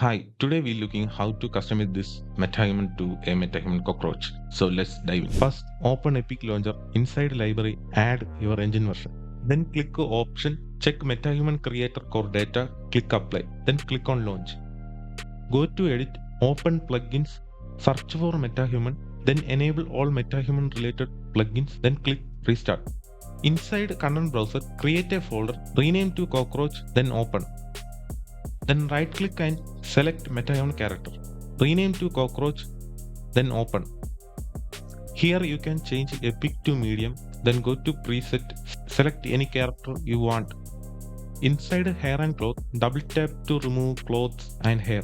Hi, today we're looking how to customize this MetaHuman to a MetaHuman Cockroach. So let's dive in. First, open Epic Launcher. Inside library, add your engine version. Then click option, check MetaHuman Creator Core Data, click Apply. Then click on Launch. Go to Edit, open Plugins, search for MetaHuman, then enable all MetaHuman related plugins, then click Restart. Inside current browser, create a folder, rename to Cockroach, then open. Then right click and select MetaHuman character. Rename to Cockroach, then open. Here you can change epic to medium, then go to preset, select any character you want. Inside hair and cloth, double tap to remove clothes and hair.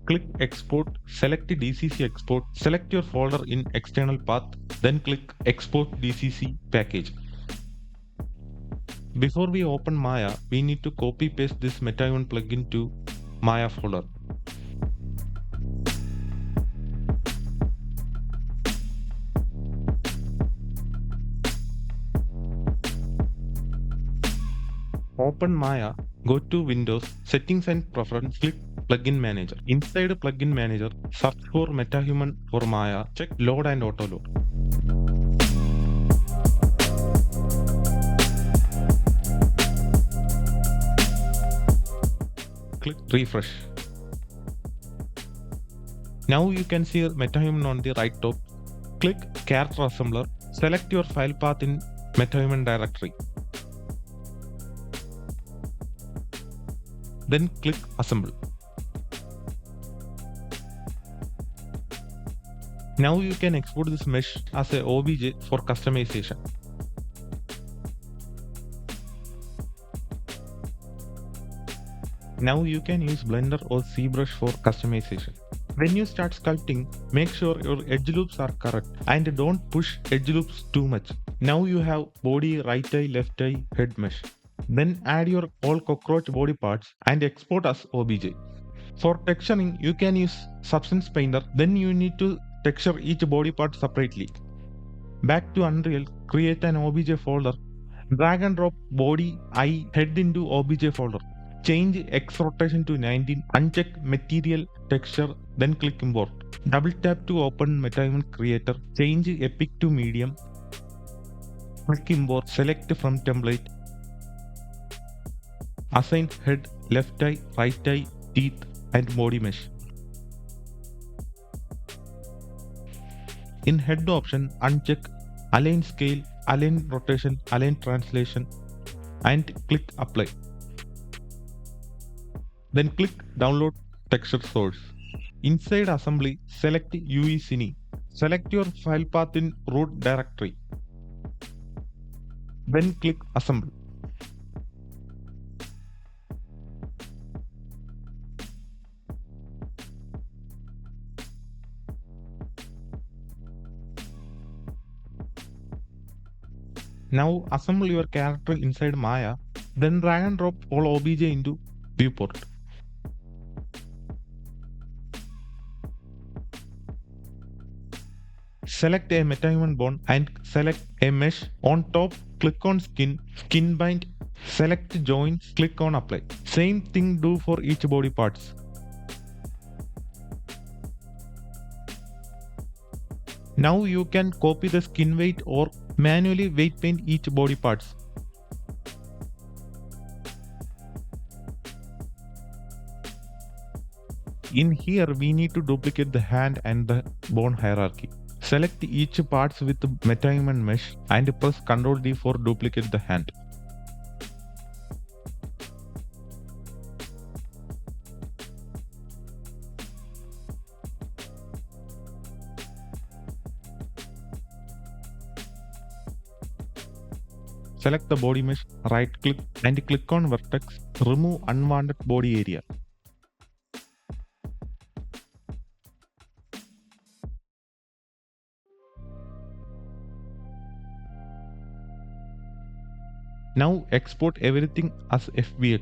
Click export, select DCC export, select your folder in external path, then click export DCC package. Before we open Maya, we need to copy paste this MetaHuman plugin to Maya folder. Open Maya, go to Windows, Settings and Preference, click Plugin Manager. Inside Plugin Manager, search for MetaHuman for Maya, check Load and Auto Load. Click Refresh. Now you can see MetaHuman on the right top. Click Character Assembler, select your file path in MetaHuman directory. Then click Assemble. Now you can export this mesh as a OBJ for customization. Now you can use Blender or ZBrush for customization. When you start sculpting, make sure your edge loops are correct and don't push edge loops too much. Now you have body, right eye, left eye, head mesh. Then add your all cockroach body parts and export as OBJ. For texturing, you can use Substance Painter, then you need to texture each body part separately. Back to Unreal, create an OBJ folder. Drag and drop body, eye, head into OBJ folder. Change X rotation to 19, uncheck Material, Texture, then click Import. Double tap to open MetaHuman Creator, change Epic to Medium. Click Import, select from Template. Assign head, left eye, right eye, teeth, and body mesh. In head option, uncheck Align Scale, Align Rotation, Align Translation, and click Apply. Then click Download Texture Source. Inside Assembly, select UE Cine. Select your file path in root directory. Then click Assemble. Now assemble your character inside Maya, then drag and drop all OBJ into viewport. Select a MetaHuman bone and select a mesh. On top, click on skin, skin bind, select joints, click on apply. Same thing do for each body parts. Now you can copy the skin weight or manually weight paint each body parts. In here, we need to duplicate the hand and the bone hierarchy. Select each parts with MetaHuman mesh and press Ctrl D for duplicate the hand. Select the body mesh, right click and click on vertex, remove unwanted body area. Now export everything as FBX.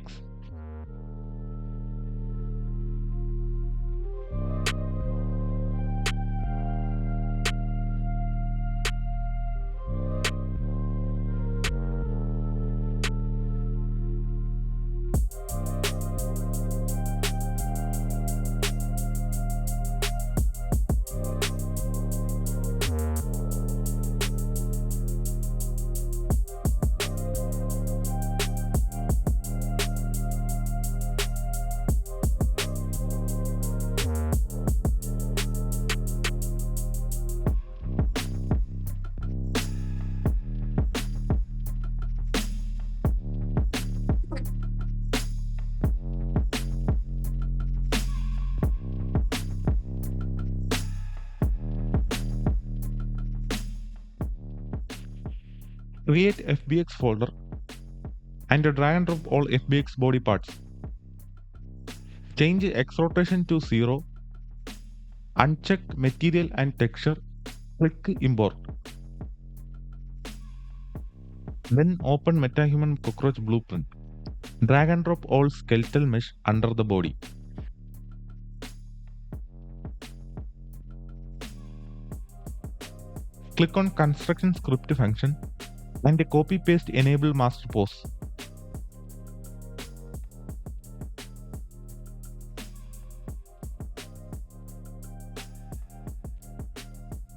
Create FBX folder and drag and drop all FBX body parts. Change X rotation to 0. Uncheck material and texture. Click import. Then open MetaHuman Cockroach blueprint. Drag and drop all skeletal mesh under the body. Click on construction script function and copy paste enable master pose.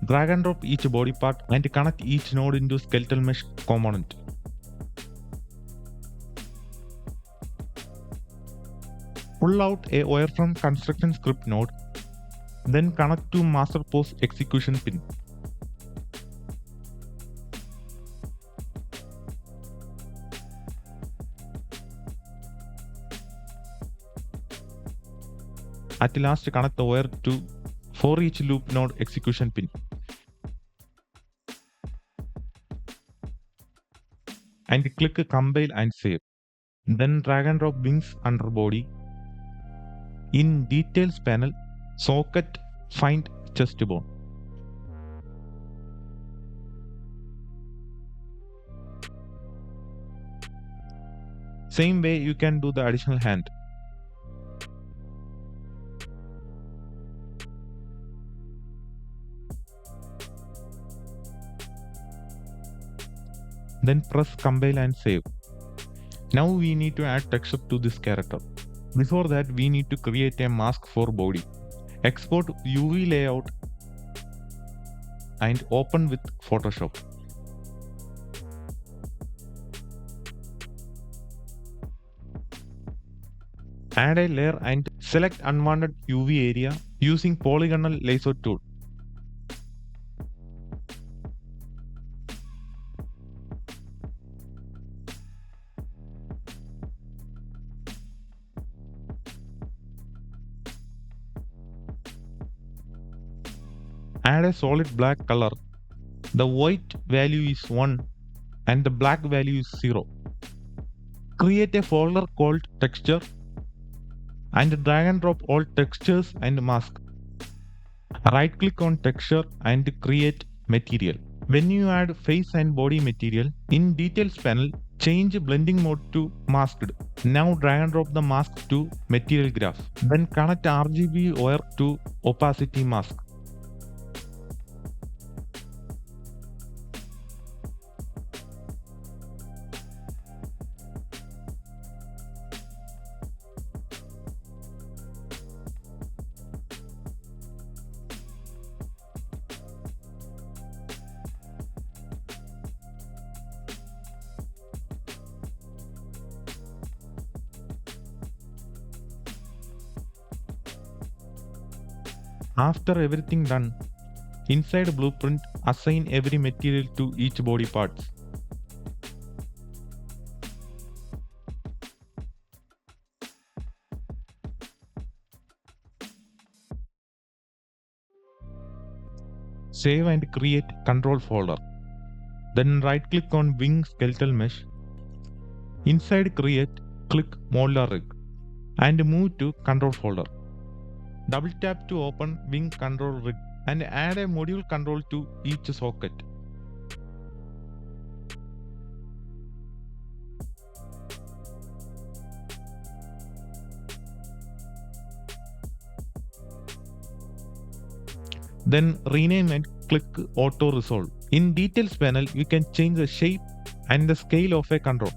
Drag and drop each body part and connect each node into skeletal mesh component. Pull out a wire from construction script node, then connect to master pose execution pin. At last, connect the wire to for each loop node execution pin. And click compile and save. Then drag and drop wings under body. In details panel, socket find chest bone. Same way you can do the additional hand. Then press compile and save. Now we need to add texture to this character. Before that, we need to create a mask for body. Export UV layout and open with Photoshop. Add a layer and select unwanted UV area using polygonal lasso tool. Add a solid black color. The white value is 1 and the black value is 0. Create a folder called texture and drag and drop all textures and mask. Right click on texture and create material. When you add face and body material, in details panel, change blending mode to masked. Now drag and drop the mask to material graph. Then connect RGB wire to opacity mask. After everything done, inside blueprint, assign every material to each body parts. Save and create control folder. Then right click on wing skeletal mesh. Inside create, click modular rig and move to control folder. Double tap to open wing control rig and add a module control to each socket. Then rename and click auto resolve. In details panel, you can change the shape and the scale of a control.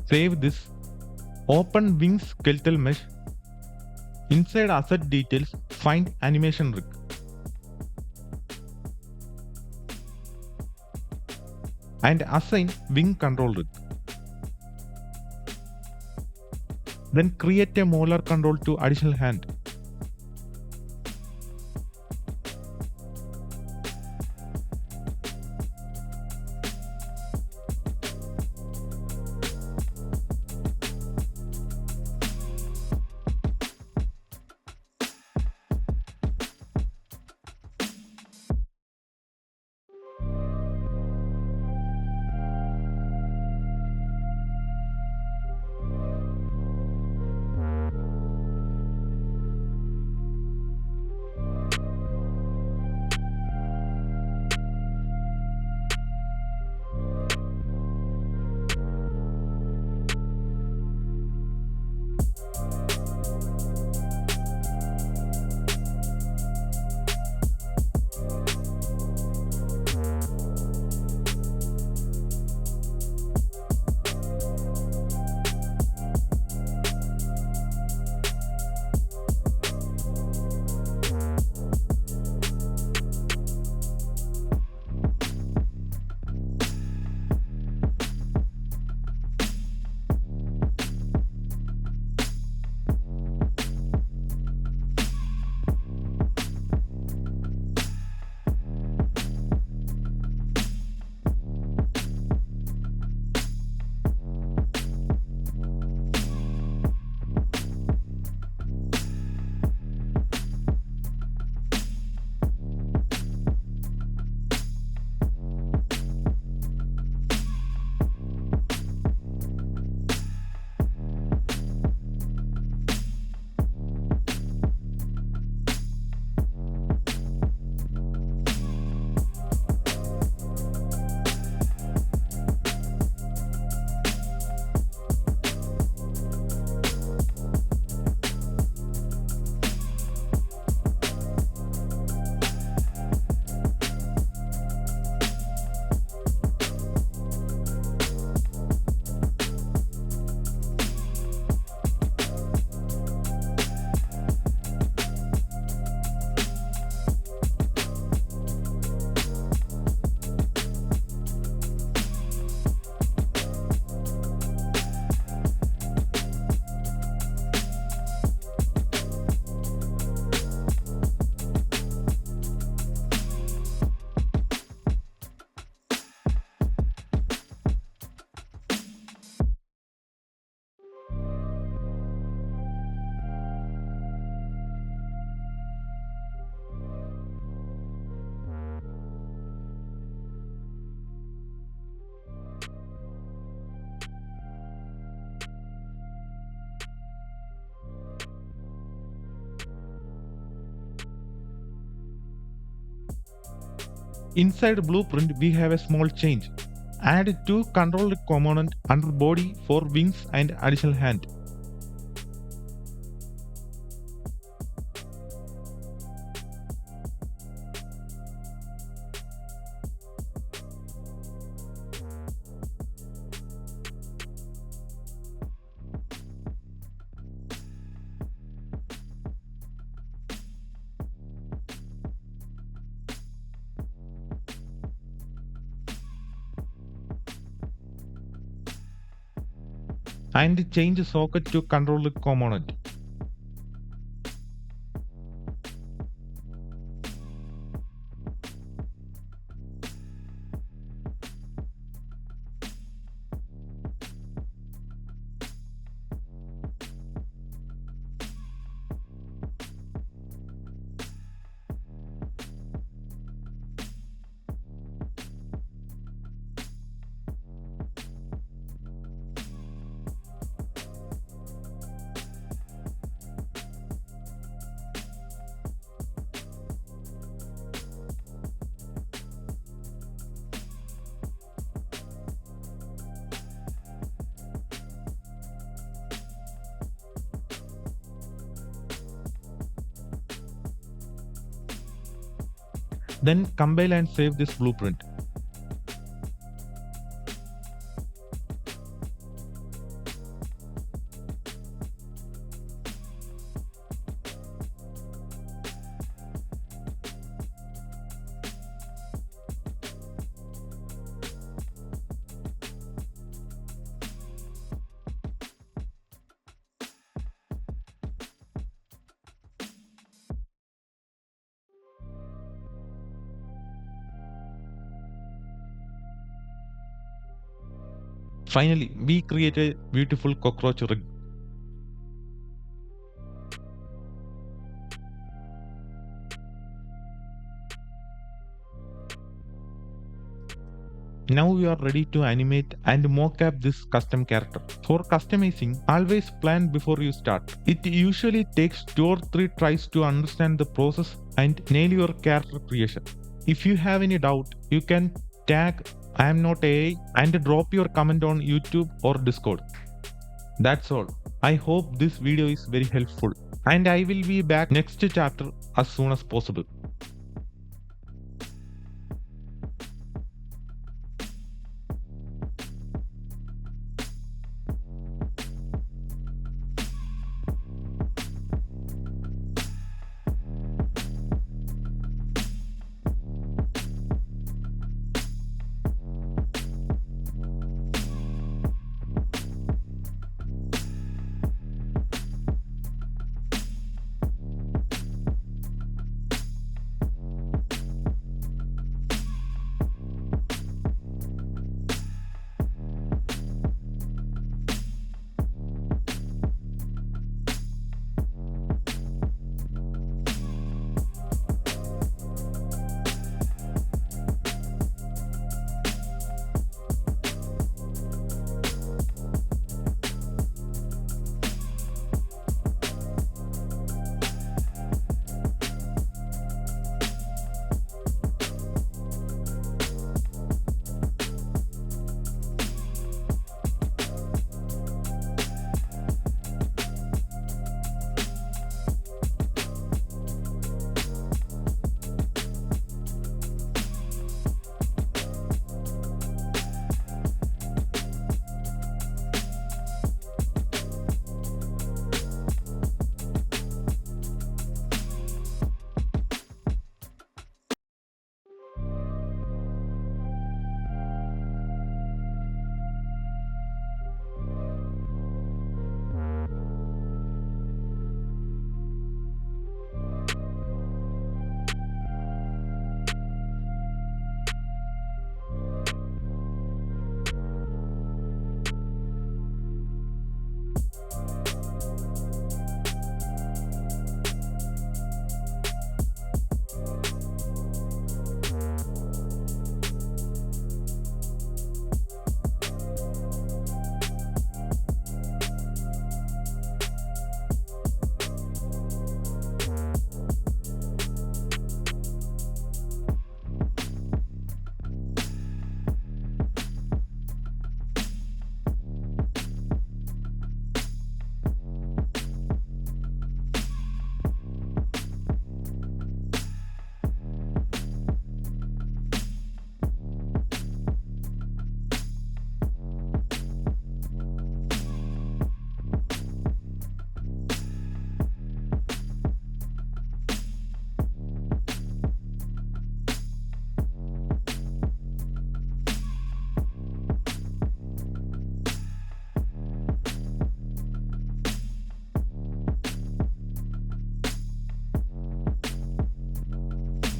Save this. Open Wings Skeletal Mesh. Inside Asset Details, find Animation Rig. And assign Wing Control Rig. Then create a molar control to additional hand. Inside Blueprint, we have a small change. Add two control component under body for wings and additional hand. And change socket to control component. Then compile and save this blueprint. Finally, we create a beautiful cockroach rig. Now we are ready to animate and mock-up this custom character. For customizing, always plan before you start. It usually takes 2 or 3 tries to understand the process and nail your character creation. If you have any doubt, you can tag I am not AI and drop your comment on YouTube or Discord. That's all. I hope this video is very helpful and I will be back next chapter as soon as possible.